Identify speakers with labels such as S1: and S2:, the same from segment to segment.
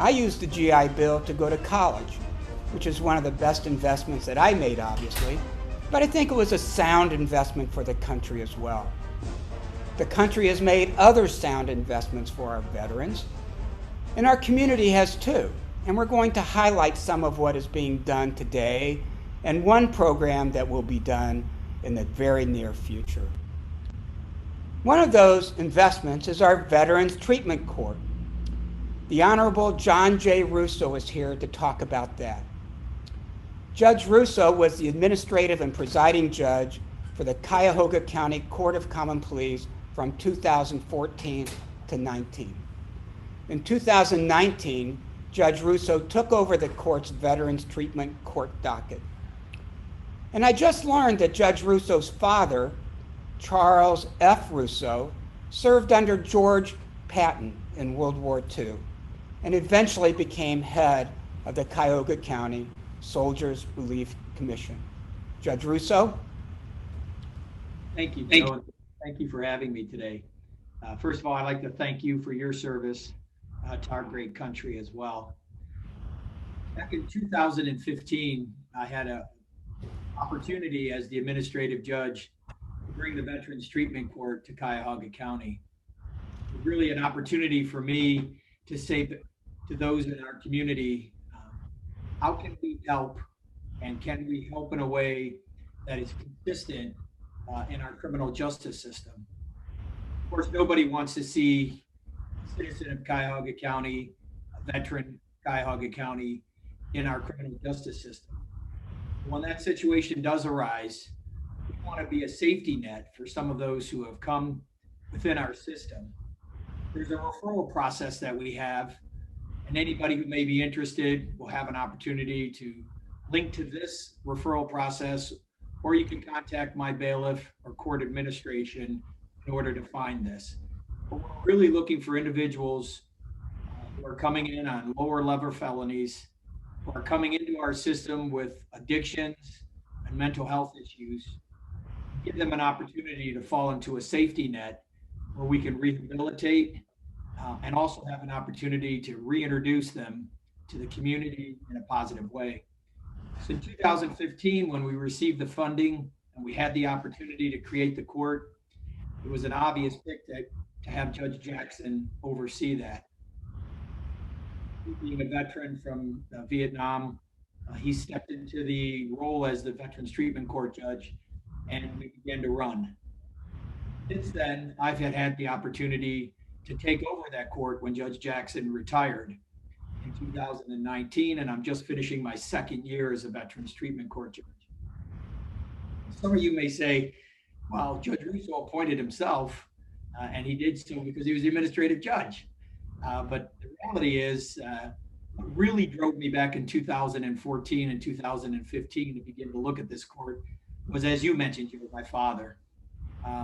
S1: I used the GI Bill to go to college, which is one of the best investments that I made, obviously, but I think it was a sound investment for the country as well. The country has made other sound investments for our veterans, and our community has too. And we're going to highlight some of what is being done today and one program that will be done in the very near future. One of those investments is our Veterans Treatment Court. The Honorable John J. Russo is here to talk about that. Judge Russo was the administrative and presiding judge for the Cuyahoga County Court of Common Pleas from 2014 to 19. In 2019, Judge Russo took over the court's Veterans Treatment Court docket. And I just learned that Judge Russo's father, Charles F. Russo, served under George Patton in World War II and eventually became head of the Cuyahoga County Soldiers Relief Commission. Judge Russo?
S2: Thank you, Joe. Thank you for having me today. First of all, I'd like to thank you for your service to our great country as well. Back in 2015, I had an opportunity as the administrative judge to bring the Veterans Treatment Court to Cuyahoga County. It was really an opportunity for me to say to those in our community, how can we help, and can we help in a way that is consistent in our criminal justice system? Of course, nobody wants to see a citizen of Cuyahoga County, a veteran of Cuyahoga County, in our criminal justice system. When that situation does arise, we want to be a safety net for some of those who have come within our system. There's a referral process that we have, and anybody who may be interested will have an opportunity to link to this referral process, or you can contact my bailiff or court administration in order to find this. But we're really looking for individuals who are coming in on lower level felonies, who are coming into our system with addictions and mental health issues, give them an opportunity to fall into a safety net where we can rehabilitate and also have an opportunity to reintroduce them to the community in a positive way. So in 2015, when we received the funding and we had the opportunity to create the court, it was an obvious pick to have Judge Jackson oversee that. Being a veteran from Vietnam, he stepped into the role as the Veterans Treatment Court judge, and we began to run. Since then, I've had the opportunity to take over that court when Judge Jackson retired in 2019, and I'm just finishing my second year as a Veterans Treatment Court judge. Some of you may say, well, Judge Russo appointed himself, and he did so because he was the administrative judge. But the reality is, what really drove me back in 2014 and 2015 to begin to look at this court was, as you mentioned, my father.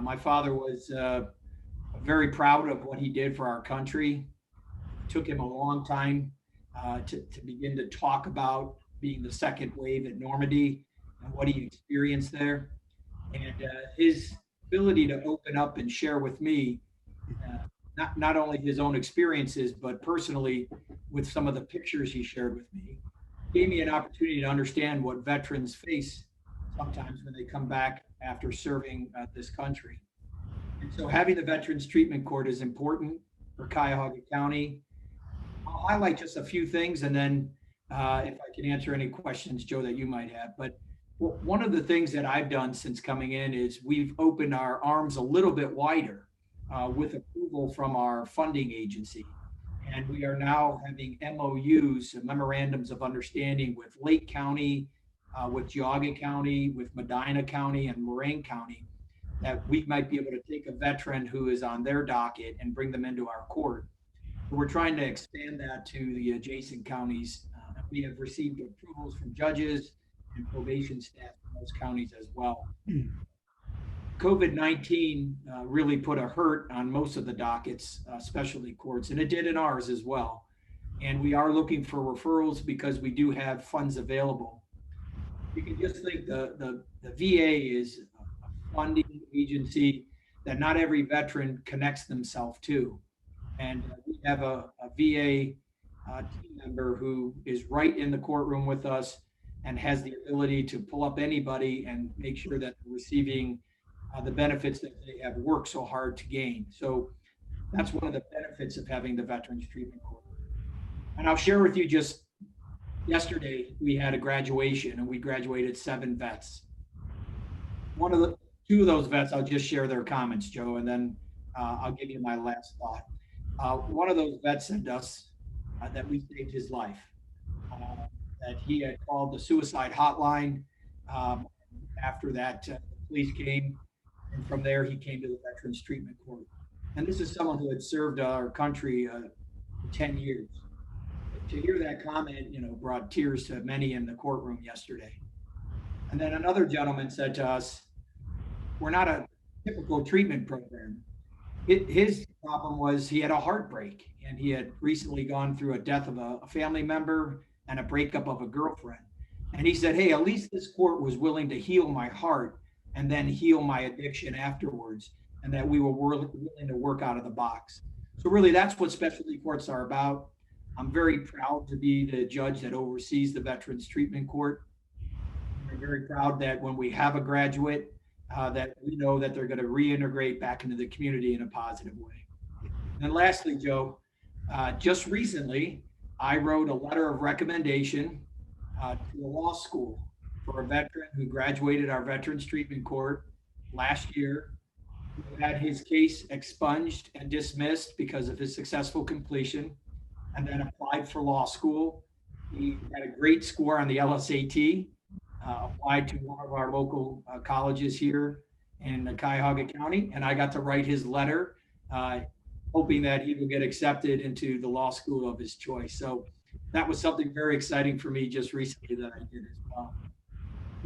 S2: My father was very proud of what he did for our country. It took him a long time to begin to talk about being the second wave at Normandy and what he experienced there. And his ability to open up and share with me not only his own experiences, but personally with some of the pictures he shared with me, gave me an opportunity to understand what veterans face sometimes when they come back after serving this country. And so having the Veterans Treatment Court is important for Cuyahoga County. I'll highlight just a few things, and then if I can answer any questions, Joe, that you might have. But one of the things that I've done since coming in is we've opened our arms a little bit wider with approval from our funding agency. And we are now having MOUs, memorandums of understanding, with Lake County, with Geauga County, with Medina County, and Moraine County, that we might be able to take a veteran who is on their docket and bring them into our court. We're trying to expand that to the adjacent counties. We have received approvals from judges and probation staff in those counties as well. COVID-19 really put a hurt on most of the dockets, specialty courts, and it did in ours as well. And we are looking for referrals because we do have funds available. You can just think the VA is a funding agency that not every veteran connects themselves to. And we have a VA team member who is right in the courtroom with us and has the ability to pull up anybody and make sure that they're receiving the benefits that they have worked so hard to gain. So that's one of the benefits of having the Veterans Treatment Court. And I'll share with you, just yesterday, we had a graduation and we graduated 7 vets. Two of those vets, I'll just share their comments, Joe, and then I'll give you my last thought. One of those vets said to us that we saved his life, that he had called the suicide hotline. After that, the police came, and from there he came to the Veterans Treatment Court. And this is someone who had served our country for 10 years. To hear that comment, brought tears to many in the courtroom yesterday. And then another gentleman said to us, we're not a typical treatment program. His problem was he had a heartbreak, and he had recently gone through a death of a family member and a breakup of a girlfriend. And he said, hey, at least this court was willing to heal my heart and then heal my addiction afterwards, and that we were willing to work out of the box. So really, that's what specialty courts are about. I'm very proud to be the judge that oversees the Veterans Treatment Court. I'm very proud that when we have a graduate, that we know that they're going to reintegrate back into the community in a positive way. And lastly, Joe, just recently, I wrote a letter of recommendation to the law school for a veteran who graduated our Veterans Treatment Court last year, who had his case expunged and dismissed because of his successful completion, and then applied for law school. He had a great score on the LSAT, applied to one of our local colleges here in Cuyahoga County, and I got to write his letter, hoping that he would get accepted into the law school of his choice. So that was something very exciting for me just recently that I did as well.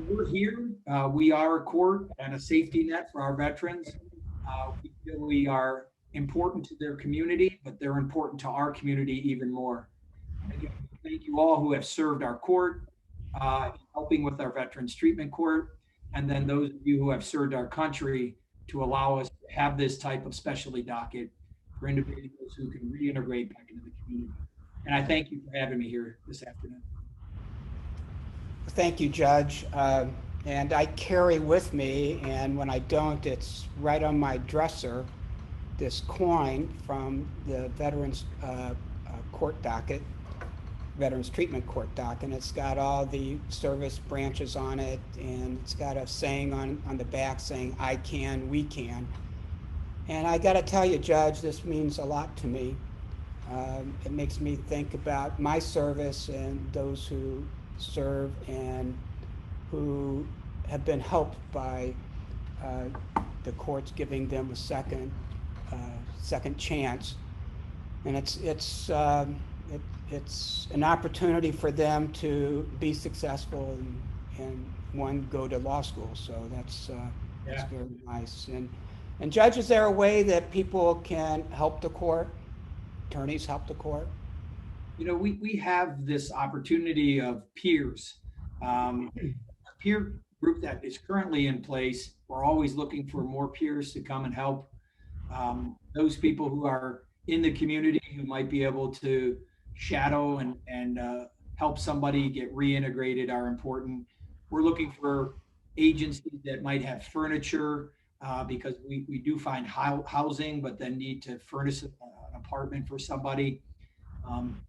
S2: We're here. We are a court and a safety net for our veterans. We feel we are important to their community, but they're important to our community even more. And again, thank you all who have served our court, helping with our Veterans Treatment Court, and then those of you who have served our country to allow us to have this type of specialty docket for individuals who can reintegrate back into the community. And I thank you for having me here this afternoon.
S1: Thank you, Judge. And I carry with me, and when I don't, it's right on my dresser, this coin from the Veterans Court docket, Veterans Treatment Court docket, and it's got all the service branches on it, and it's got a saying on the back saying, I can, we can. And I got to tell you, Judge, this means a lot to me. It makes me think about my service and those who serve and who have been helped by the courts giving them a second chance, and it's an opportunity for them to be successful and one go to law school. So that's very nice. And Judge, is there a way that people can help the court? Attorneys help the court?
S2: We have this opportunity of peers, a peer group that is currently in place. We're always looking for more peers to come and help. Those people who are in the community who might be able to shadow and help somebody get reintegrated are important. We're looking for agencies that might have furniture, because we do find housing, but then need to furnish an apartment for somebody.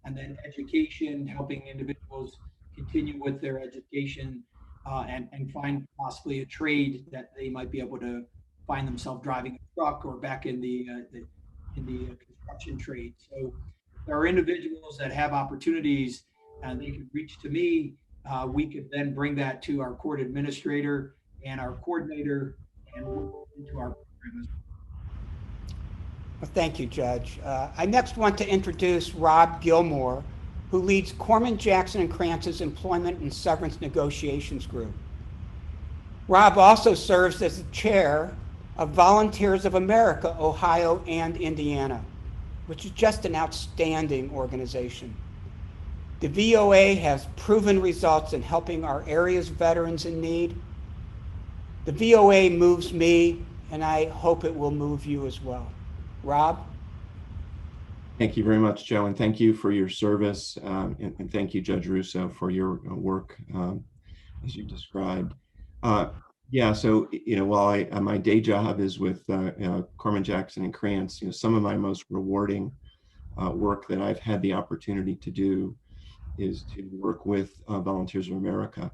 S2: And then education, helping individuals continue with their education, and find possibly a trade that they might be able to find themselves driving a truck or back in the construction trade. So there are individuals that have opportunities, and they can reach to me. We could then bring that to our court administrator and our coordinator and into our program as well.
S1: Well, thank you, Judge. I next want to introduce Rob Gilmore, who leads Corman, Jackson, and Krantz's Employment and Severance Negotiations Group. Rob also serves as the chair of Volunteers of America, Ohio and Indiana, which is just an outstanding organization. The VOA has proven results in helping our area's veterans in need. The VOA moves me, and I hope it will move you as well. Rob?
S3: Thank you very much, Joe, and thank you for your service, and thank you, Judge Russo, for your work as you described. Uh, yeah, so while my day job is with Corman Jackson and Krantz, some of my most rewarding work that I've had the opportunity to do is to work with Volunteers of America,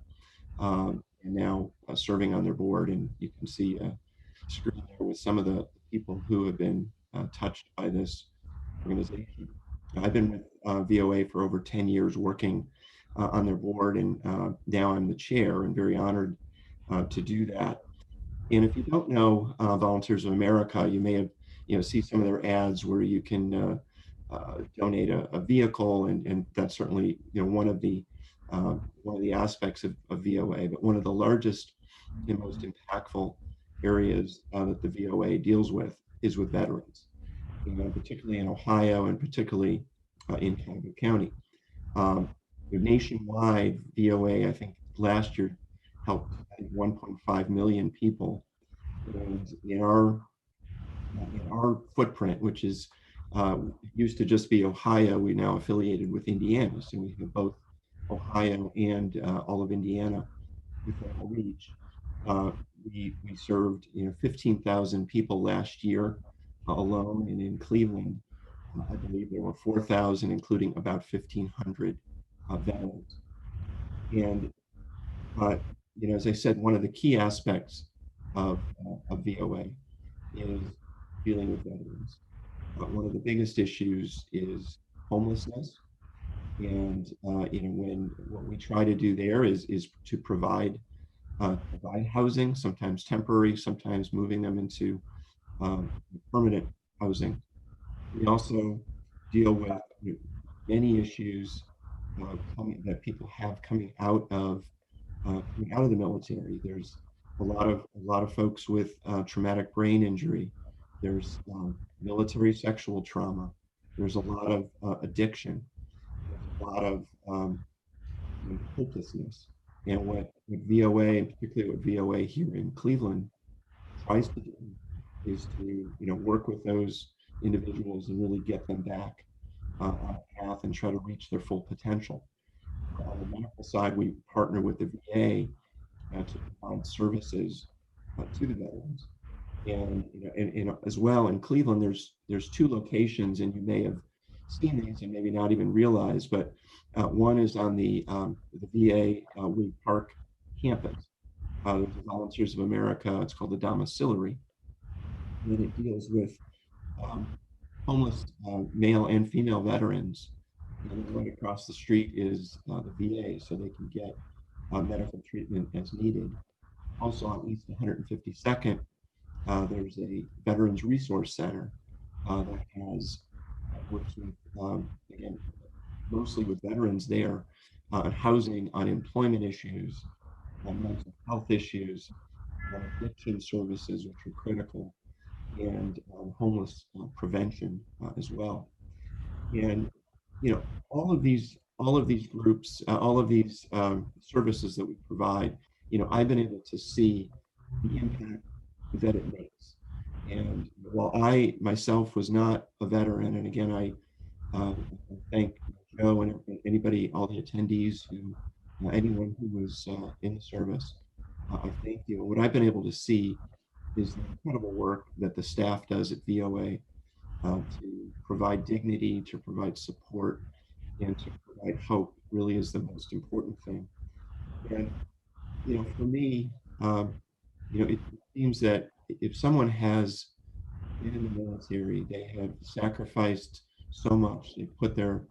S3: and now serving on their board. And you can see a screen there with some of the people who have been touched by this organization. I've been with VOA for over 10 years working on their board, and now I'm the chair and very honored to do that. And if you don't know Volunteers of America, you may have, see some of their ads where you can donate a vehicle, and that's certainly, one of the aspects of VOA. But one of the largest and most impactful areas that the VOA deals with is with veterans, particularly in Ohio and particularly in Calhoun County. Nationwide, VOA, I think last year helped 1.5 million people. And in our footprint, which is used to just be Ohio, we now affiliated with Indiana. So we have both Ohio and all of Indiana within our reach. We served 15,000 people last year alone, and in Cleveland, I believe there were 4,000, including about 1,500 veterans. And as I said, one of the key aspects of VOA is dealing with veterans. One of the biggest issues is homelessness, and when what we try to do there is to provide housing, sometimes temporary, sometimes moving them into permanent housing. We also deal with many issues that people have coming out of the military. There's a lot of folks with traumatic brain injury. There's military sexual trauma. There's a lot of addiction. There's a lot of hopelessness. And what VOA, and particularly what VOA here in Cleveland, tries to do is to work with those individuals and really get them back on a path and try to reach their full potential. On the medical side, we partner with the VA to provide services to the veterans. And as well in Cleveland, there's two locations, and you may have seen these and maybe not even realize, but one is on the VA Wood Park campus. There's the Volunteers of America. It's called the Domiciliary, and it deals with homeless male and female veterans. And then right across the street is the VA, so they can get medical treatment as needed. Also on East 152nd, there's a Veterans Resource Center that works with, again, mostly with veterans there, on housing, on employment issues, on mental health issues, on addiction services, which are critical, and homeless prevention as well. And all of these groups, all of these services that we provide, I've been able to see the impact that it makes. And while I myself was not a veteran, and again, I thank Joe and anybody, all the attendees, anyone who was in the service, I thank you. What I've been able to see is the incredible work that the staff does at VOA to provide dignity, to provide support, and to provide hope. Really is the most important thing. And for me, it seems that if someone has been in the military, they have sacrificed so much. They put their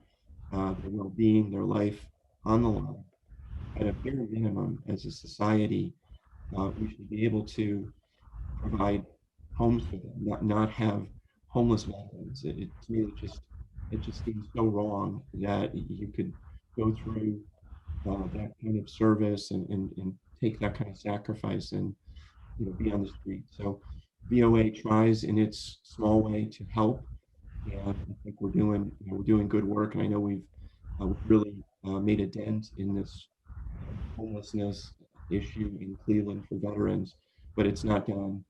S3: well-being, their life on the line. At a bare minimum, as a society, we should be able to provide homes for them, not have homeless veterans. To me, it just seems so wrong that you could go through that kind of service and take that kind of sacrifice and be on the street. So VOA tries in its small way to help, and I think we're doing good work. And I know we've really made a dent in this homelessness issue in Cleveland for veterans, but it's not done.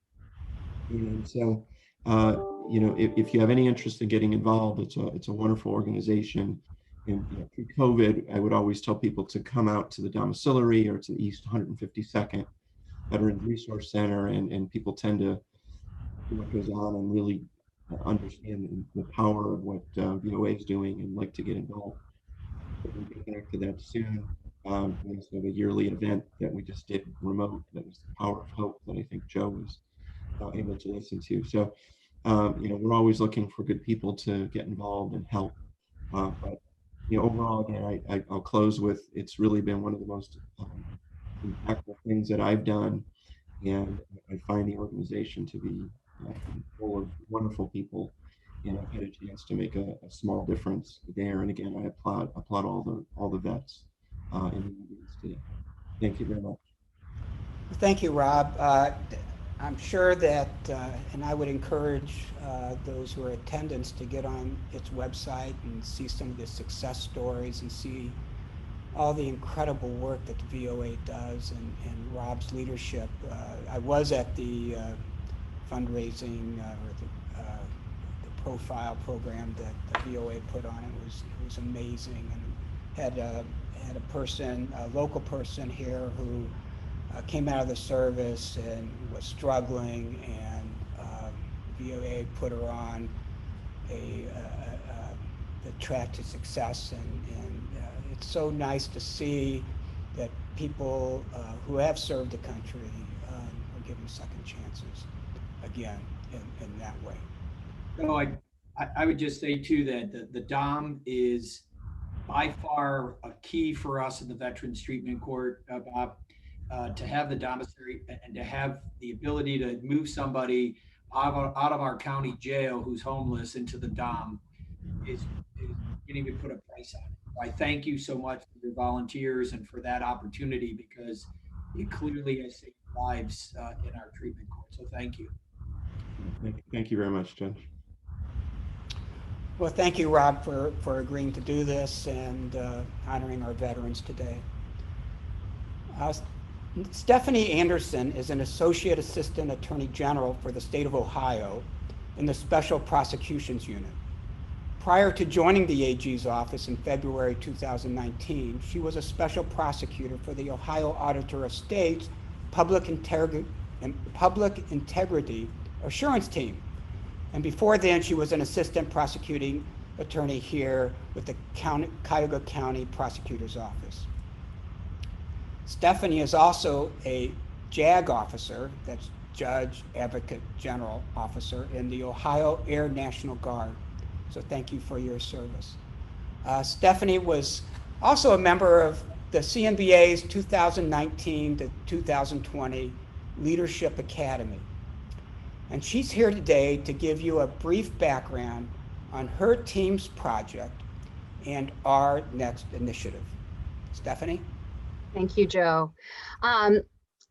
S3: And so if you have any interest in getting involved, it's a wonderful organization. And through COVID, I would always tell people to come out to the domiciliary or to the East 152nd Veterans Resource Center, and people tend to see what goes on and really understand the power of what VOA is doing and like to get involved. But we'll get back to that soon. We also have a yearly event that we just did remote. That was the Power of Hope that I think Joe was able to listen to. So, we're always looking for good people to get involved and help. But overall, again, I'll close with it's really been one of the most impactful things that I've done, and I find the organization to be full of wonderful people, and I've had a chance to make a small difference there. And again, I applaud all the vets in the audience today. Thank you very much.
S1: Thank you, Rob. I'm sure that, and I would encourage those who are attendants to get on its website and see some of the success stories and see all the incredible work that the VOA does and Rob's leadership. I was at the fundraising or the profile program that the VOA put on. It was amazing, and had a person, a local person here who came out of the service and was struggling, and VOA put her on the track to success, and it's so nice to see that people who have served the country are given second chances again in that way.
S2: So I would just say too that the DOM is by far a key for us in the Veterans Treatment Court, Bob. To have the domiciliary and to have the ability to move somebody out of our county jail who's homeless into the DOM is you can't even put a price on it. I thank you so much for your volunteers and for that opportunity, because it clearly has saved lives in our treatment court. So thank you.
S3: Thank you very much, Judge.
S1: Well, thank you, Rob, for agreeing to do this and honoring our veterans today. Stephanie Anderson is an Associate Assistant Attorney General for the state of Ohio in the Special Prosecutions Unit. Prior to joining the AG's office in February 2019, she was a special prosecutor for the Ohio Auditor of State's Public Integrity Assurance Team. And before then, she was an assistant prosecuting attorney here with the Cuyahoga County Prosecutor's Office. Stephanie is also a JAG officer, that's Judge Advocate General Officer, in the Ohio Air National Guard. So thank you for your service. Stephanie was also a member of the CMBA's 2019 to 2020 Leadership Academy. And she's here today to give you a brief background on her team's project and our next initiative. Stephanie?
S4: Thank you, Joe.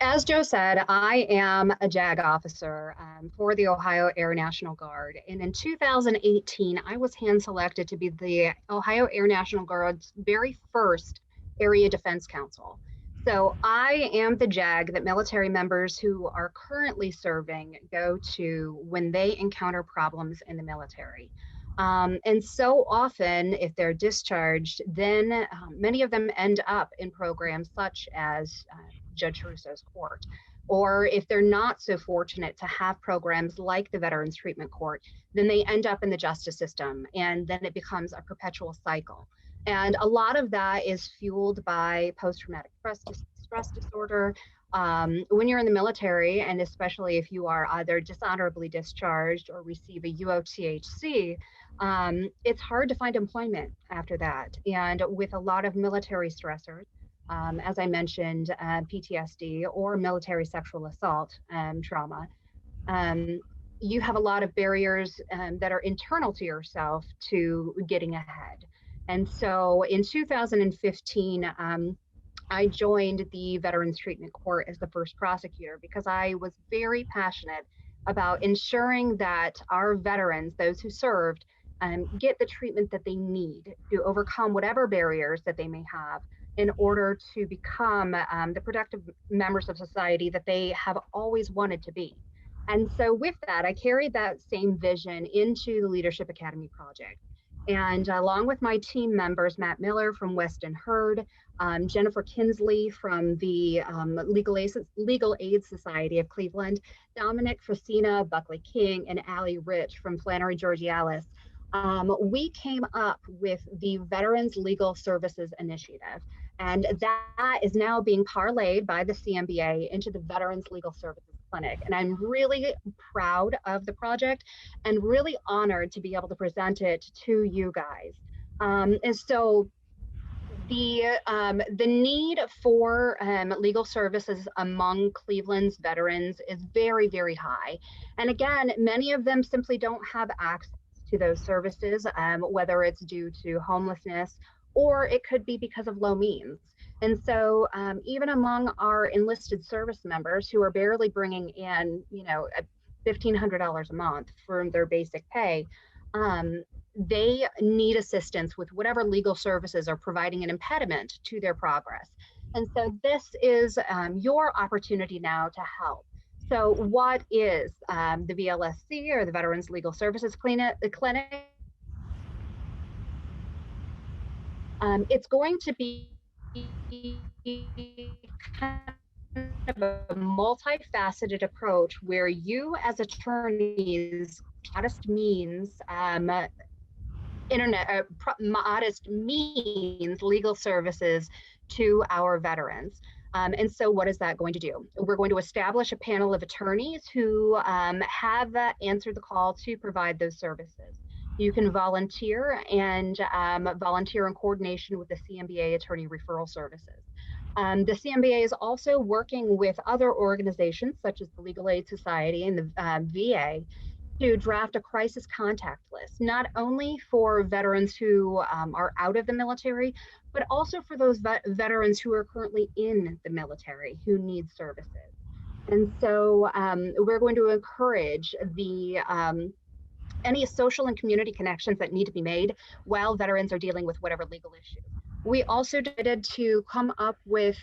S4: As Joe said, I am a JAG officer for the Ohio Air National Guard. And in 2018, I was hand-selected to be the Ohio Air National Guard's very first Area Defense Counsel. So I am the JAG that military members who are currently serving go to when they encounter problems in the military. And so often, if they're discharged, then many of them end up in programs such as Judge Russo's court. Or if they're not so fortunate to have programs like the Veterans Treatment Court, then they end up in the justice system, and then it becomes a perpetual cycle. And a lot of that is fueled by post-traumatic stress disorder. When you're in the military, and especially if you are either dishonorably discharged or receive a UOTHC, it's hard to find employment after that. And with a lot of military stressors, as I mentioned, PTSD or military sexual assault trauma, you have a lot of barriers that are internal to yourself to getting ahead. And so in 2015, I joined the Veterans Treatment Court as the first prosecutor because I was very passionate about ensuring that our veterans, those who served, get the treatment that they need to overcome whatever barriers that they may have in order to become the productive members of society that they have always wanted to be. And so with that, I carried that same vision into the Leadership Academy project. And along with my team members, Matt Miller from Weston Hurd, Jennifer Kinsley from the Legal Aid Society of Cleveland, Dominic Frasina, Buckley King, and Allie Rich from Flannery Georgialis, we came up with the Veterans Legal Services Initiative. And that is now being parlayed by the CMBA into the Veterans Legal Services Clinic. And I'm really proud of the project and really honored to be able to present it to you guys. And so the need for legal services among Cleveland's veterans is very, very high. And again, many of them simply don't have access to those services, whether it's due to homelessness or it could be because of low means. And so even among our enlisted service members who are barely bringing in, $1,500 a month for their basic pay, they need assistance with whatever legal services are providing an impediment to their progress. And so this is your opportunity now to help. So what is the VLSC, or the Veterans Legal Services Clinic? It's going to be kind of a multifaceted approach where you as attorneys, modest means, modest means legal services to our veterans. And so what is that going to do? We're going to establish a panel of attorneys who have answered the call to provide those services. You can volunteer and volunteer in coordination with the CMBA Attorney Referral Services. The CMBA is also working with other organizations such as the Legal Aid Society and the VA to draft a crisis contact list, not only for veterans who are out of the military, but also for those veterans who are currently in the military who need services. And so we're going to encourage the any social and community connections that need to be made while veterans are dealing with whatever legal issue. We also decided to come up with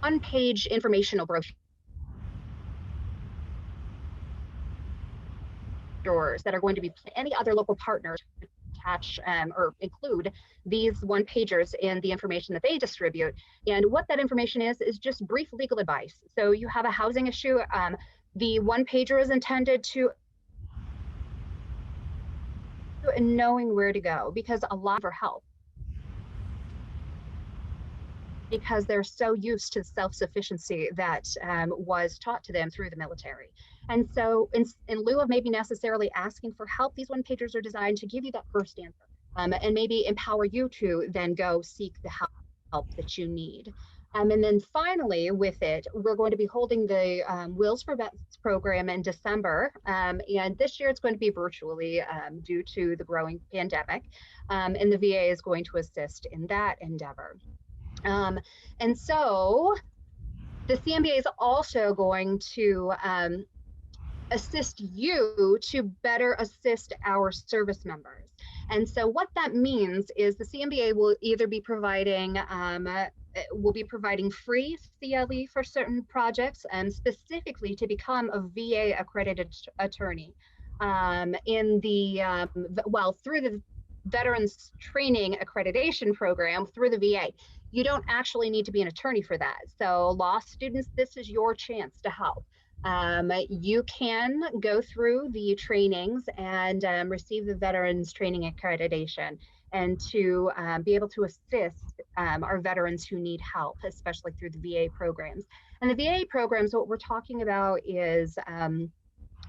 S4: one-page informational brochures that are going to be any other local partners attach or include these one-pagers in the information that they distribute. And what that information is just brief legal advice. So you have a housing issue, the one-pager is intended to knowing where to go, because a lot for help, because they're so used to self-sufficiency that was taught to them through the military. And so in lieu of maybe necessarily asking for help, these one-pagers are designed to give you that first answer and maybe empower you to then go seek the help that you need. And then finally with it, we're going to be holding the Wills for Vets program in December. And this year it's going to be virtually due to the growing pandemic. And the VA is going to assist in that endeavor. And so the CMBA is also going to assist you to better assist our service members. And so what that means is the CMBA will either be providing free CLE for certain projects, and specifically to become a VA accredited attorney through the Veterans Training Accreditation Program through the VA. You don't actually need to be an attorney for that. So law students, this is your chance to help. You can go through the trainings and receive the Veterans Training Accreditation, and to be able to assist our veterans who need help, especially through the VA programs. And the VA programs, what we're talking about is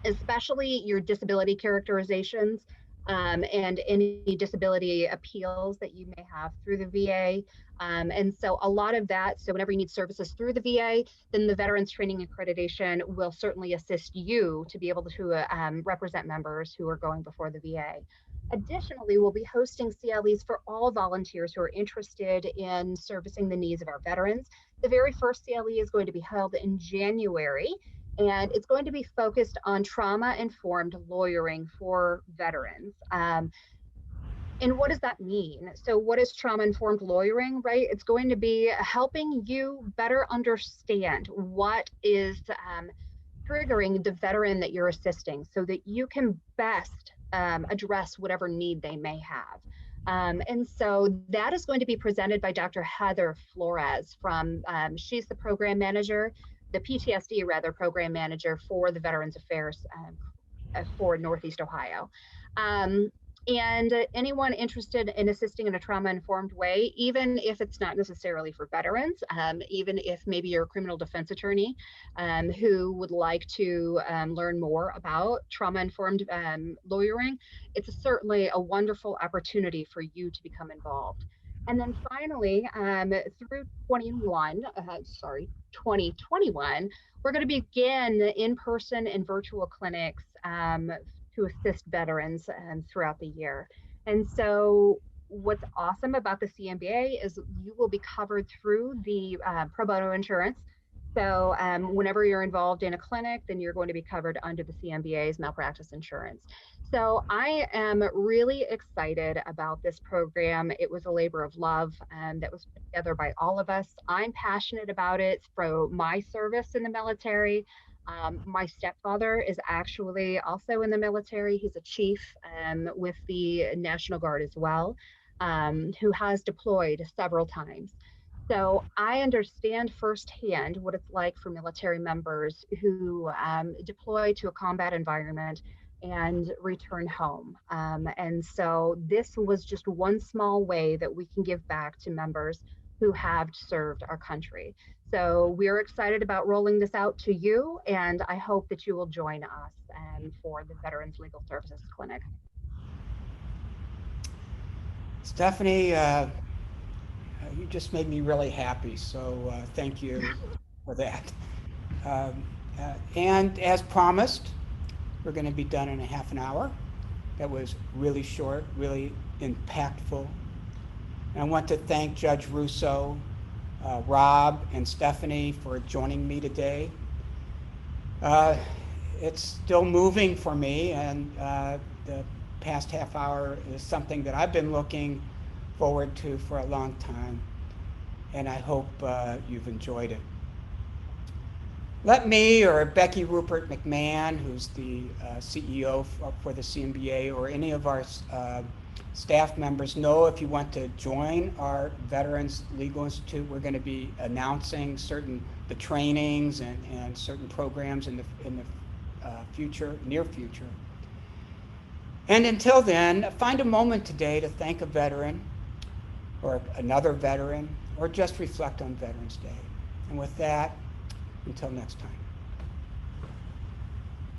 S4: especially your disability characterizations and any disability appeals that you may have through the VA. And so a lot of that, so whenever you need services through the VA, then the Veterans Training Accreditation will certainly assist you to be able to represent members who are going before the VA. Additionally, we'll be hosting CLEs for all volunteers who are interested in servicing the needs of our veterans. The very first CLE is going to be held in January, and it's going to be focused on trauma-informed lawyering for veterans. And what does that mean? So what is trauma-informed lawyering, right? It's going to be helping you better understand what is triggering the veteran that you're assisting so that you can best address whatever need they may have. And so that is going to be presented by Dr. Heather Flores she's the program manager, the PTSD rather program manager for the Veterans Affairs for Northeast Ohio. And anyone interested in assisting in a trauma-informed way, even if it's not necessarily for veterans, even if maybe you're a criminal defense attorney who would like to learn more about trauma-informed lawyering, it's certainly a wonderful opportunity for you to become involved. And then finally, through 2021, we're going to begin in-person and virtual clinics to assist veterans throughout the year. And so what's awesome about the CMBA is you will be covered through the pro bono insurance. So whenever you're involved in a clinic, then you're going to be covered under the CMBA's malpractice insurance. So I am really excited about this program. It was a labor of love that was put together by all of us. I'm passionate about it for my service in the military. My stepfather is actually also in the military. He's a chief with the National Guard as well, who has deployed several times. So I understand firsthand what it's like for military members who deploy to a combat environment and return home. And so this was just one small way that we can give back to members who have served our country. So we're excited about rolling this out to you, and I hope that you will join us for the Veterans Legal Services Clinic.
S1: Stephanie, you just made me really happy, so thank you for that. And as promised, we're going to be done in a half an hour. That was really short, really impactful. And I want to thank Judge Russo, Rob, and Stephanie for joining me today. It's still moving for me, and the past half hour is something that I've been looking forward to for a long time, and I hope you've enjoyed it. Let me or Becky Rupert McMahon, who's the CEO for the CMBA, or any of our staff members know if you want to join our Veterans Legal Institute. We're going to be announcing the trainings and certain programs in the near future. And until then, find a moment today to thank a veteran or another veteran, or just reflect on Veterans Day. And with that, until next time.